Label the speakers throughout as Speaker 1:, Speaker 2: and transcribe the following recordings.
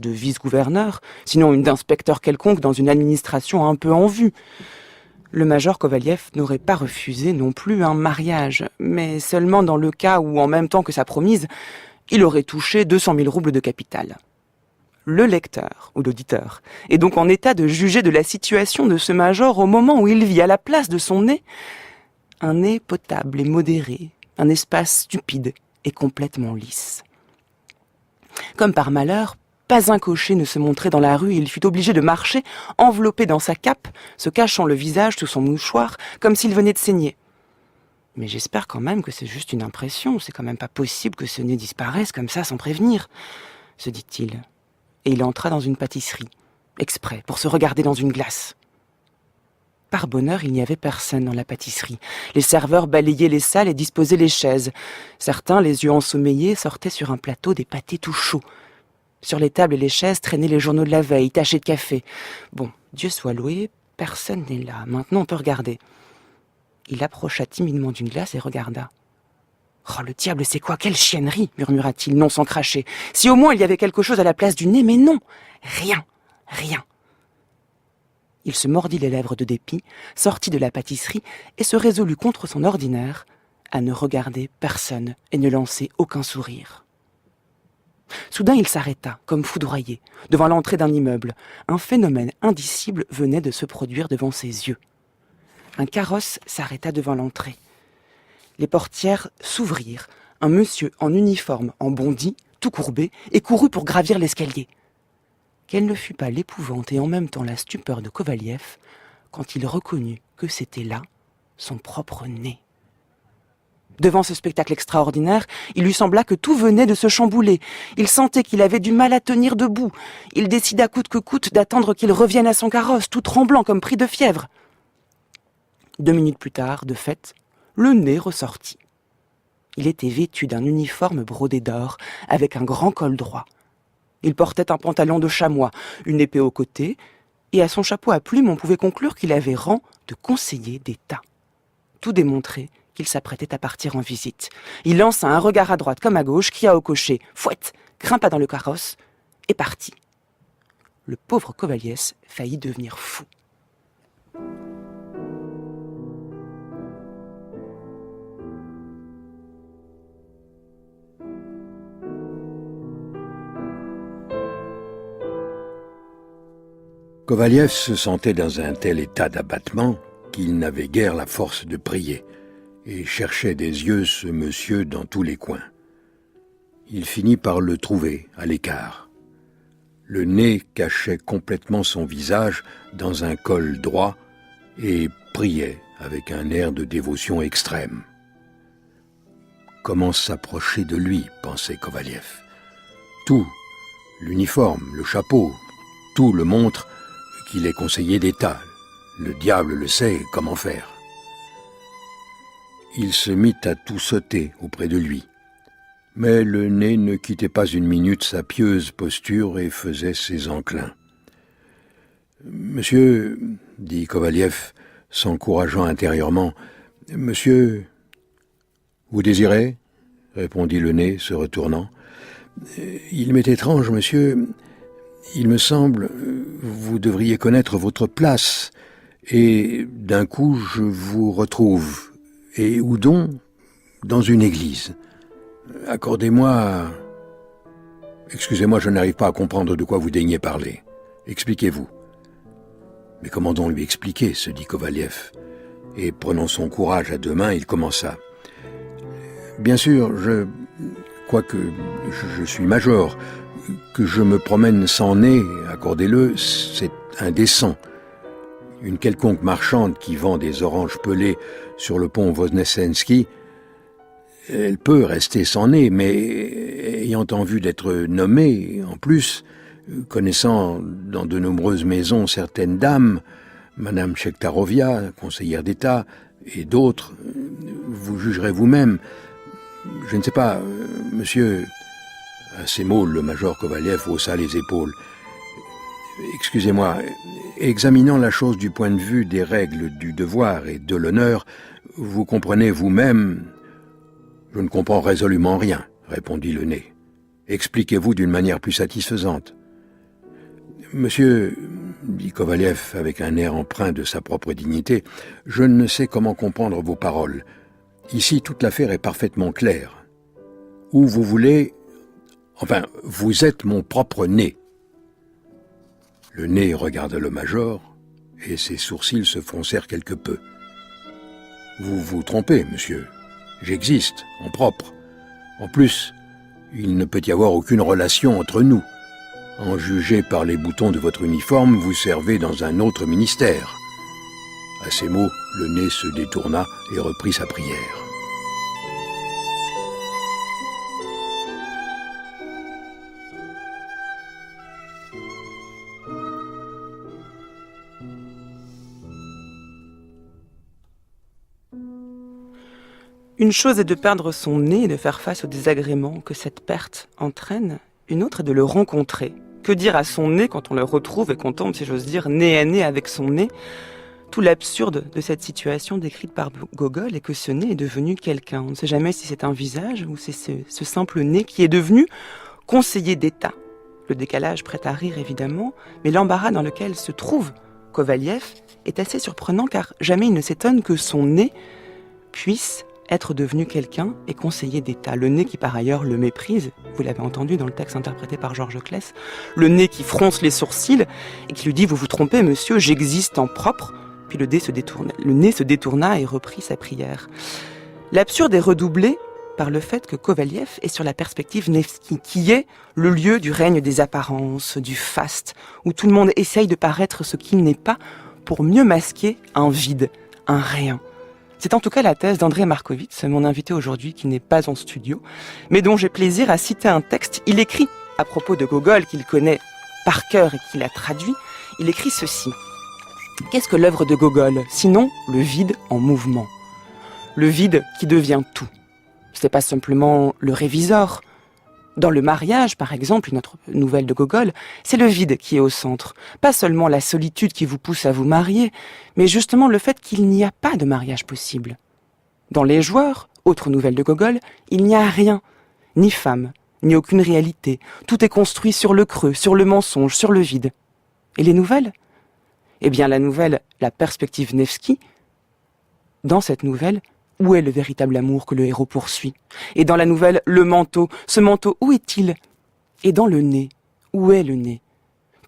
Speaker 1: de vice-gouverneur, sinon une d'inspecteur quelconque dans une administration un peu en vue. Le major Kovaliev n'aurait pas refusé non plus un mariage, mais seulement dans le cas où, en même temps que sa promise, il aurait touché 200 000 roubles de capital. Le lecteur, ou l'auditeur, est donc en état de juger de la situation de ce major au moment où il vit à la place de son nez un nez potable et modéré, un espace stupide et complètement lisse. Comme par malheur, pas un cocher ne se montrait dans la rue et il fut obligé de marcher enveloppé dans sa cape, se cachant le visage sous son mouchoir, comme s'il venait de saigner. Mais j'espère quand même que c'est juste une impression, c'est quand même pas possible que ce nez disparaisse comme ça sans prévenir, se dit-il. Et il entra dans une pâtisserie, exprès, pour se regarder dans une glace. Par bonheur, il n'y avait personne dans la pâtisserie. Les serveurs balayaient les salles et disposaient les chaises. Certains, les yeux ensommeillés, sortaient sur un plateau des pâtés tout chauds. Sur les tables et les chaises traînaient les journaux de la veille, tachés de café. Bon, Dieu soit loué, personne n'est là. Maintenant, on peut regarder. Il approcha timidement d'une glace et regarda. « Oh, le diable, c'est quoi? Quelle chiennerie !» murmura-t-il, non sans cracher. « Si au moins il y avait quelque chose à la place du nez, mais non, rien, rien. » Il se mordit les lèvres de dépit, sortit de la pâtisserie et se résolut contre son ordinaire à ne regarder personne et ne lancer aucun sourire. Soudain, il s'arrêta, comme foudroyé, devant l'entrée d'un immeuble. Un phénomène indicible venait de se produire devant ses yeux. Un carrosse s'arrêta devant l'entrée. Les portières s'ouvrirent. Un monsieur en uniforme en bondit, tout courbé, et courut pour gravir l'escalier. Quelle ne fut pas l'épouvante et en même temps la stupeur de Kovaliev quand il reconnut que c'était là son propre nez. Devant ce spectacle extraordinaire, il lui sembla que tout venait de se chambouler. Il sentait qu'il avait du mal à tenir debout. Il décida coûte que coûte d'attendre qu'il revienne à son carrosse, tout tremblant comme pris de fièvre. 2 minutes plus tard, de fait, le nez ressortit. Il était vêtu d'un uniforme brodé d'or, avec un grand col droit. Il portait un pantalon de chamois, une épée au côté, et à son chapeau à plumes, on pouvait conclure qu'il avait rang de conseiller d'État. Tout démontrait qu'il s'apprêtait à partir en visite. Il lança un regard à droite comme à gauche, cria au cocher « Fouette !» grimpa dans le carrosse et partit. Le pauvre Kovaliev faillit devenir fou.
Speaker 2: Kovaliev se sentait dans un tel état d'abattement qu'il n'avait guère la force de prier et cherchait des yeux ce monsieur dans tous les coins. Il finit par le trouver à l'écart. Le nez cachait complètement son visage dans un col droit et priait avec un air de dévotion extrême. Comment s'approcher de lui, pensait Kovaliev. Tout, l'uniforme, le chapeau, tout le montre qu'il est conseiller d'État. Le diable le sait, comment faire. Il se mit à tout sauter auprès de lui. Mais le nez ne quittait pas une minute sa pieuse posture et faisait ses enclins. « Monsieur, dit Kovaliev, s'encourageant intérieurement, « Monsieur, vous désirez ?» répondit le nez, se retournant. « Il m'est étrange, monsieur, il me semble, vous devriez connaître votre place, et d'un coup je vous retrouve. Et où donc ? Dans une église. Accordez-moi... Excusez-moi, je n'arrive pas à comprendre de quoi vous daignez parler. Expliquez-vous. » Mais comment donc lui expliquer, se dit Kovaliev. Et prenant son courage à 2 mains, il commença. « Bien sûr, quoique je suis major, que je me promène sans nez, accordez-le, c'est indécent. Une quelconque marchande qui vend des oranges pelées sur le pont Voznesensky, elle peut rester sans nez, mais ayant en vue d'être nommée, en plus, connaissant dans de nombreuses maisons certaines dames, Madame Chektarovia, conseillère d'État, et d'autres, vous jugerez vous-même. Je ne sais pas, monsieur... » À ces mots, le major Kovaliev haussa les épaules. « Excusez-moi, examinant la chose du point de vue des règles du devoir et de l'honneur, vous comprenez vous-même... » « Je ne comprends résolument rien, » répondit le nez. « Expliquez-vous d'une manière plus satisfaisante. » Monsieur, dit Kovaliev avec un air empreint de sa propre dignité, je ne sais comment comprendre vos paroles. Ici, toute l'affaire est parfaitement claire. Où vous voulez... Enfin, vous êtes mon propre nez. Le nez regarda le major, et ses sourcils se froncèrent quelque peu. Vous vous trompez, monsieur. J'existe, en propre. En plus, il ne peut y avoir aucune relation entre nous. En juger par les boutons de votre uniforme, vous servez dans un autre ministère. À ces mots, le nez se détourna et reprit sa prière.
Speaker 1: Une chose est de perdre son nez et de faire face aux désagréments que cette perte entraîne. Une autre est de le rencontrer. Que dire à son nez quand on le retrouve et qu'on tombe, si j'ose dire, nez à nez avec son nez? Tout l'absurde de cette situation décrite par Gogol est que ce nez est devenu quelqu'un. On ne sait jamais si c'est un visage ou c'est ce simple nez qui est devenu conseiller d'État. Le décalage prête à rire évidemment, mais l'embarras dans lequel se trouve Kovaliev est assez surprenant car jamais il ne s'étonne que son nez puisse être devenu quelqu'un et conseiller d'État. Le nez qui par ailleurs le méprise, vous l'avez entendu dans le texte interprété par Georges Claes, le nez qui fronce les sourcils et qui lui dit « Vous vous trompez monsieur, j'existe en propre ». Puis le nez se détourna et reprit sa prière. L'absurde est redoublé par le fait que Kovaliev est sur la perspective Nevsky, qui est le lieu du règne des apparences, du faste, où tout le monde essaye de paraître ce qu'il n'est pas pour mieux masquer un vide, un rien. C'est en tout cas la thèse d'André Markovits, mon invité aujourd'hui qui n'est pas en studio, mais dont j'ai plaisir à citer un texte. Il écrit, à propos de Gogol, qu'il connaît par cœur et qu'il a traduit, il écrit ceci. Qu'est-ce que l'œuvre de Gogol, sinon le vide en mouvement? Le vide qui devient tout. C'est pas simplement le révisor. Dans Le mariage, par exemple, une autre nouvelle de Gogol, c'est le vide qui est au centre. Pas seulement la solitude qui vous pousse à vous marier, mais justement le fait qu'il n'y a pas de mariage possible. Dans Les joueurs, autre nouvelle de Gogol, il n'y a rien, ni femme, ni aucune réalité. Tout est construit sur le creux, sur le mensonge, sur le vide. Et les nouvelles? Eh bien, la nouvelle, la perspective Nevsky, dans cette nouvelle, où est le véritable amour que le héros poursuit? Et dans la nouvelle, le manteau. Ce manteau, où est-il? Et dans le nez, où est le nez?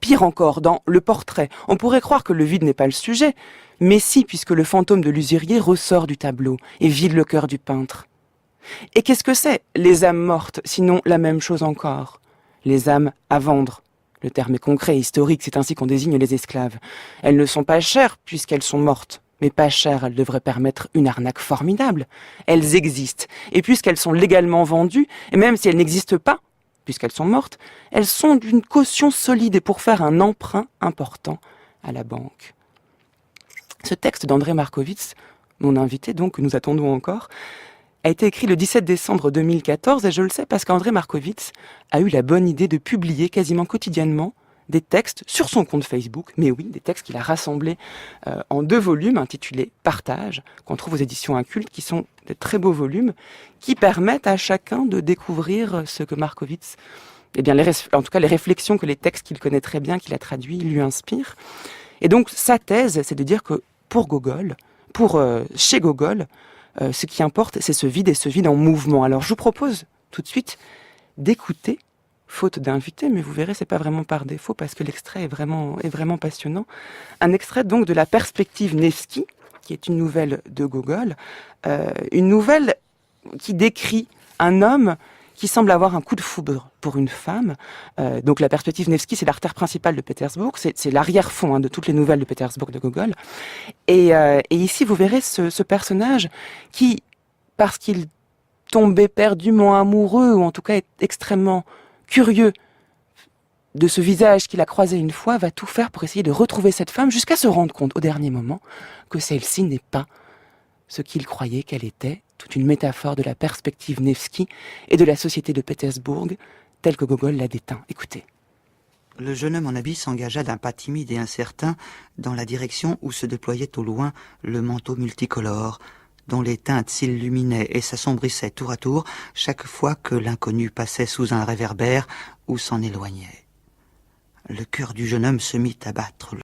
Speaker 1: Pire encore, dans le portrait, on pourrait croire que le vide n'est pas le sujet, mais si, puisque le fantôme de l'usurier ressort du tableau et vide le cœur du peintre. Et qu'est-ce que c'est, les âmes mortes, sinon la même chose encore? Les âmes à vendre. Le terme est concret, historique, c'est ainsi qu'on désigne les esclaves. Elles ne sont pas chères puisqu'elles sont mortes. Mais pas chères, elles devraient permettre une arnaque formidable. Elles existent. Et puisqu'elles sont légalement vendues, et même si elles n'existent pas, puisqu'elles sont mortes, elles sont d'une caution solide et pour faire un emprunt important à la banque. Ce texte d'André Markovits, mon invité donc, que nous attendons encore, a été écrit le 17 décembre 2014 et je le sais parce qu'André Markovits a eu la bonne idée de publier quasiment quotidiennement des textes sur son compte Facebook, mais oui, des textes qu'il a rassemblés en 2 volumes intitulés « Partage », qu'on trouve aux éditions Incultes, qui sont de très beaux volumes, qui permettent à chacun de découvrir ce que Markovits, eh bien, en tout cas les réflexions que les textes qu'il connaît très bien, qu'il a traduits, lui inspirent. Et donc, sa thèse, c'est de dire que pour Gogol, chez Gogol, ce qui importe, c'est ce vide et ce vide en mouvement. Alors, je vous propose tout de suite d'écouter, faute d'invité, mais vous verrez, c'est pas vraiment par défaut parce que l'extrait est vraiment passionnant. Un extrait donc de la perspective Nevsky, qui est une nouvelle de Gogol, une nouvelle qui décrit un homme qui semble avoir un coup de foudre pour une femme. Donc la perspective Nevsky, c'est l'artère principale de Pétersbourg, c'est l'arrière-fond de toutes les nouvelles de Pétersbourg de Gogol. Et ici, vous verrez ce personnage qui, parce qu'il tombe éperdument amoureux, ou en tout cas est extrêmement curieux de ce visage qu'il a croisé une fois, va tout faire pour essayer de retrouver cette femme jusqu'à se rendre compte au dernier moment que celle-ci n'est pas ce qu'il croyait qu'elle était, toute une métaphore de la perspective Nevsky et de la société de Pétersbourg telle que Gogol l'a déteint. Écoutez.
Speaker 3: Le jeune homme en habit s'engagea d'un pas timide et incertain dans la direction où se déployait au loin le manteau multicolore, dont les teintes s'illuminaient et s'assombrissaient tour à tour chaque fois que l'inconnu passait sous un réverbère ou s'en éloignait. Le cœur du jeune homme se mit à battre